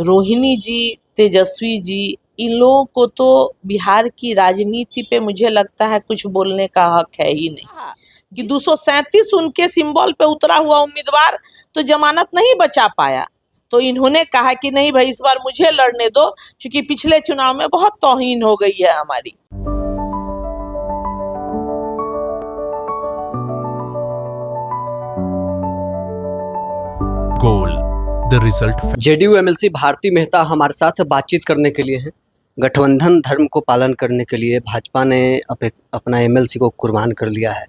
रोहिणी जी, तेजस्वी जी, इन लोगों को तो बिहार की राजनीति पे मुझे लगता है कुछ बोलने का हक है ही नहीं कि 237 उनके सिंबल पे उतरा हुआ उम्मीदवार तो जमानत नहीं बचा पाया। तो इन्होंने कहा कि नहीं भाई, इस बार मुझे लड़ने दो, क्योंकि पिछले चुनाव में बहुत तौहीन हो गई है हमारी। गोल the result. JDU MLC Bharti Mehta हमारे साथ बातचीत करने के लिए हैं। गठबंधन धर्म को पालन करने के लिए भाजपा ने अपना एमएलसी को कुर्बान कर लिया है।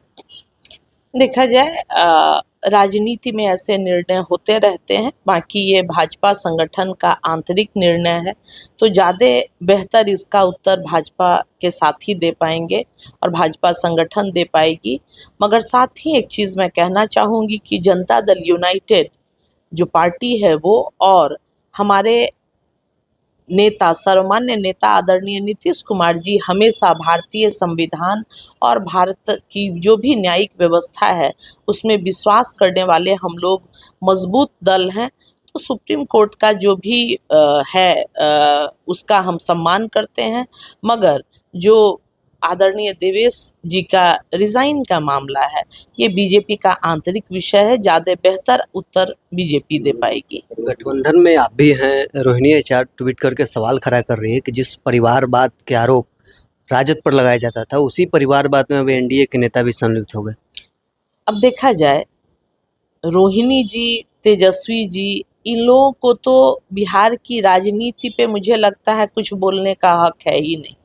देखा जाए राजनीति में ऐसे निर्णय होते रहते हैं, बाकी ये भाजपा संगठन का आंतरिक निर्णय है, तो ज़्यादा बेहतर इसका उत्तर भाजपा के साथ ही दे पाएंगे और भाजपा संगठन दे पाएगी। मगर साथ ही एक चीज़ मैं कहना चाहूँगी कि जनता दल यूनाइटेड जो पार्टी है वो और हमारे नेता, सर्वमान्य नेता आदरणीय नीतीश कुमार जी हमेशा भारतीय संविधान और भारत की जो भी न्यायिक व्यवस्था है उसमें विश्वास करने वाले हम लोग मजबूत दल हैं। तो सुप्रीम कोर्ट का जो भी उसका हम सम्मान करते हैं, मगर जो आदरणीय देवेश जी का रिजाइन का मामला है ये बीजेपी का आंतरिक विषय है, ज़्यादा बेहतर उत्तर बीजेपी दे पाएगी। गठबंधन में आप भी हैं। रोहिणी एचआर ट्वीट करके सवाल खड़ा कर रही है कि जिस परिवारवाद के आरोप राजद पर लगाया जाता था उसी परिवारवाद में वे एनडीए के नेता भी सम्मिलित हो गए। अब देखा जाए रोहिणी जी, तेजस्वी जी, इन लोगों को तो बिहार की राजनीति पे मुझे लगता है कुछ बोलने का हक है ही नहीं।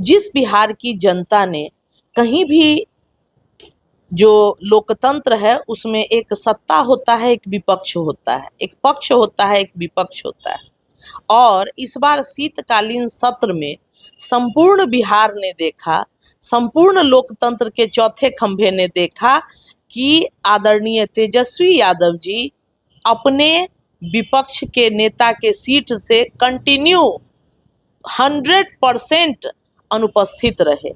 जिस बिहार की जनता ने कहीं भी, जो लोकतंत्र है उसमें एक सत्ता होता है, एक विपक्ष होता है, एक पक्ष होता है, एक विपक्ष होता है, और इस बार शीतकालीन सत्र में संपूर्ण बिहार ने देखा, संपूर्ण लोकतंत्र के चौथे खंभे ने देखा कि आदरणीय तेजस्वी यादव जी अपने विपक्ष के नेता के सीट से कंटिन्यू 100% अनुपस्थित रहे।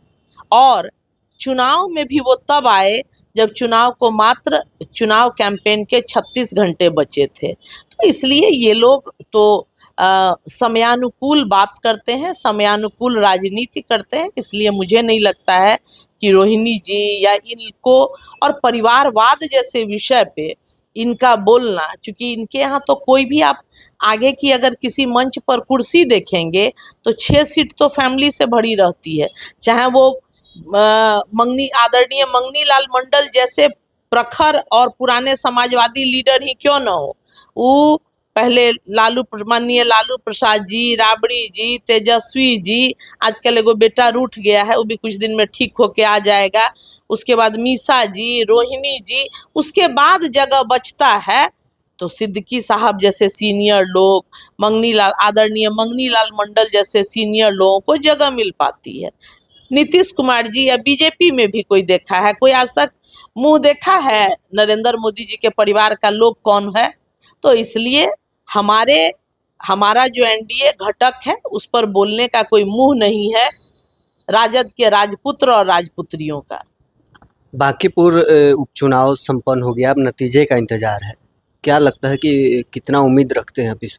और चुनाव में भी वो तब आए जब चुनाव कैंपेन के 36 घंटे बचे थे। तो इसलिए ये लोग तो समयानुकूल बात करते हैं, समयानुकूल राजनीति करते हैं। इसलिए मुझे नहीं लगता है कि रोहिणी जी या इनको और परिवारवाद जैसे विषय पे इनका बोलना, क्योंकि इनके यहाँ तो कोई भी आप आगे की अगर किसी मंच पर कुर्सी देखेंगे तो 6 सीट तो फैमिली से भरी रहती है, चाहे वो आदरणीय मंगनी लाल मंडल जैसे प्रखर और पुराने समाजवादी लीडर ही क्यों न हो। वो पहले माननीय लालू प्रसाद जी, राबड़ी जी, तेजस्वी जी, आजकल एगो बेटा रूठ गया है, वो भी कुछ दिन में ठीक होके आ जाएगा। उसके बाद मीसा जी, रोहिणी जी, उसके बाद जगह बचता है तो सिद्दीकी साहब जैसे सीनियर लोग, आदरणीय मंगनी लाल मंडल जैसे सीनियर लोगों को जगह मिल पाती है। नीतीश कुमार जी या बीजेपी में भी कोई देखा है, कोई आज तक मुंह देखा है नरेंद्र मोदी जी के परिवार का लोग कौन है? तो इसलिए हमारा जो एनडीए घटक है उस पर बोलने का कोई मुंह नहीं है राजद के राजपुत्र और राजपुत्रियों का। बांकीपुर उपचुनाव संपन्न हो गया, अब नतीजे का इंतजार है। क्या लगता है कि कितना उम्मीद रखते हैं आप इस?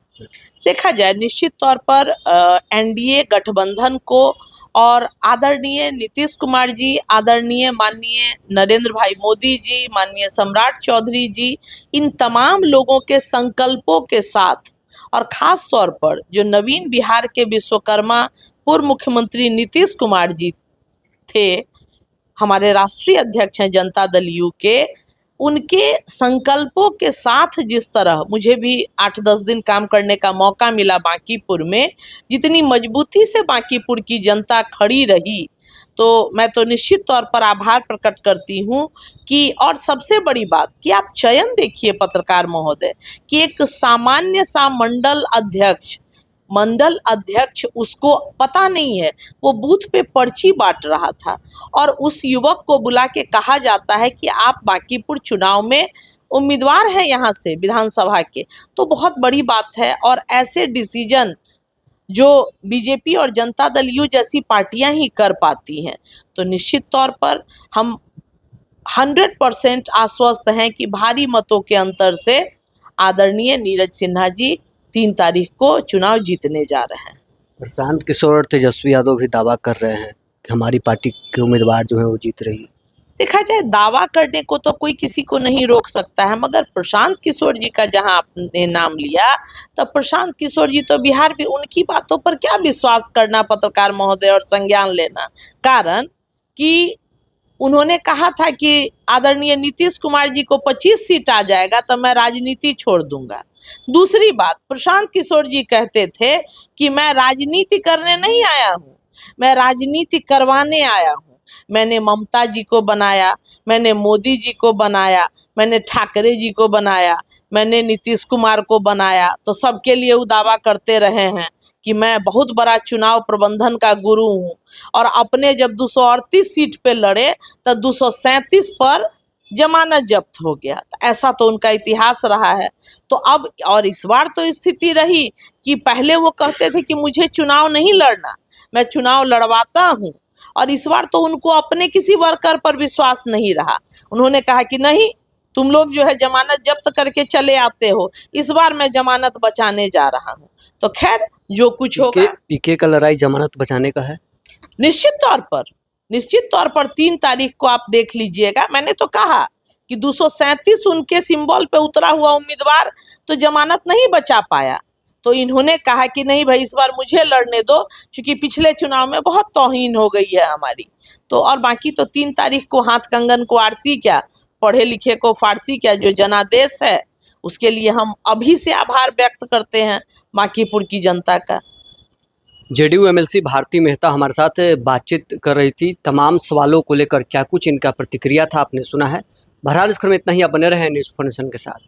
देखा जाए निश्चित तौर पर एनडीए गठबंधन को और आदरणीय नीतीश कुमार जी, आदरणीय माननीय नरेंद्र भाई मोदी जी, माननीय सम्राट चौधरी जी, इन तमाम लोगों के संकल्पों के साथ और खास तौर पर जो नवीन बिहार के विश्वकर्मा पूर्व मुख्यमंत्री नीतीश कुमार जी थे, हमारे राष्ट्रीय अध्यक्ष हैं जनता दल यू के, उनके संकल्पों के साथ जिस तरह मुझे भी 8-10 दिन काम करने का मौका मिला बांकीपुर में, जितनी मजबूती से बांकीपुर की जनता खड़ी रही, तो मैं तो निश्चित तौर पर आभार प्रकट करती हूँ कि, और सबसे बड़ी बात कि आप चयन देखिए पत्रकार महोदय, कि एक सामान्य सा मंडल अध्यक्ष उसको पता नहीं है, वो बूथ पे पर्ची बांट रहा था और उस युवक को बुला के कहा जाता है कि आप बांकीपुर चुनाव में उम्मीदवार हैं यहाँ से विधानसभा के। तो बहुत बड़ी बात है, और ऐसे डिसीजन जो बीजेपी और जनता दल यू जैसी पार्टियां ही कर पाती हैं, तो निश्चित तौर पर हम 100% आश्वस्त हैं कि भारी मतों के अंतर से आदरणीय नीरज सिन्हा जी 3 तारीख को चुनाव जीतने जा रहे हैं। प्रशांत किशोर और तेजस्वी यादव भी दावा कर रहे हैं कि हमारी पार्टी के उम्मीदवार जो है वो जीत रही है। देखा जाए दावा करने को तो कोई किसी को नहीं रोक सकता है, मगर प्रशांत किशोर जी का जहां आपने नाम लिया, तो प्रशांत किशोर जी तो बिहार में, उनकी बातों पर क्या विश्वास करना पत्रकार महोदय और संज्ञान लेना। कारण कि उन्होंने कहा था कि आदरणीय नीतीश कुमार जी को 25 सीट आ जाएगा तो मैं राजनीति छोड़ दूंगा। दूसरी बात, प्रशांत किशोर जी कहते थे कि मैं राजनीति करने नहीं आया हूँ, मैं राजनीति करवाने आया हूँ। मैंने ममता जी को बनाया, मैंने मोदी जी को बनाया, मैंने ठाकरे जी को बनाया, मैंने नीतीश कुमार को बनाया, तो सबके लिए वो दावा करते रहे हैं कि मैं बहुत बड़ा चुनाव प्रबंधन का गुरु हूँ। और अपने जब 238 सीट पे लड़े तो 237 पर जमानत जब्त हो गया। ऐसा तो उनका इतिहास रहा है। तो अब और इस बार तो स्थिति रही कि पहले वो कहते थे कि मुझे चुनाव नहीं लड़ना, मैं चुनाव लड़वाता हूँ, और इस बार तो उनको अपने किसी वर्कर पर विश्वास नहीं रहा। उन्होंने कहा कि नहीं, तुम लोग जो है जमानत जब्त करके चले आते हो, इस बार मैं जमानत बचाने जा रहा हूँ। तो खैर जो कुछ होगा। पीके का लड़ाई जमानत बचाने का है। निश्चित तौर पर 3 तारीख को आप देख लीजिएगा। मैंने तो कहा कि 237 उनके सिंबल पे उतरा हुआ उम्मीदवार तो जमानत नहीं बचा पाया, तो इन्होंने कहा कि नहीं भाई, इस बार मुझे लड़ने दो, क्योंकि पिछले चुनाव में बहुत तौहीन हो गई है हमारी। तो और बाकी तो 3 तारीख को हाथ कंगन को आरसी क्या, पढ़े लिखे को फारसी क्या, जो जनादेश है उसके लिए हम अभी से आभार व्यक्त करते हैं बांकीपुर की जनता का। जेडीयू एमएलसी भारती मेहता हमारे साथ बातचीत कर रही थी, तमाम सवालों को लेकर क्या कुछ इनका प्रतिक्रिया था आपने सुना है। बहरहाल इस क्रम में इतना ही, आप बने रहे न्यूज़ 4 नेशन के साथ।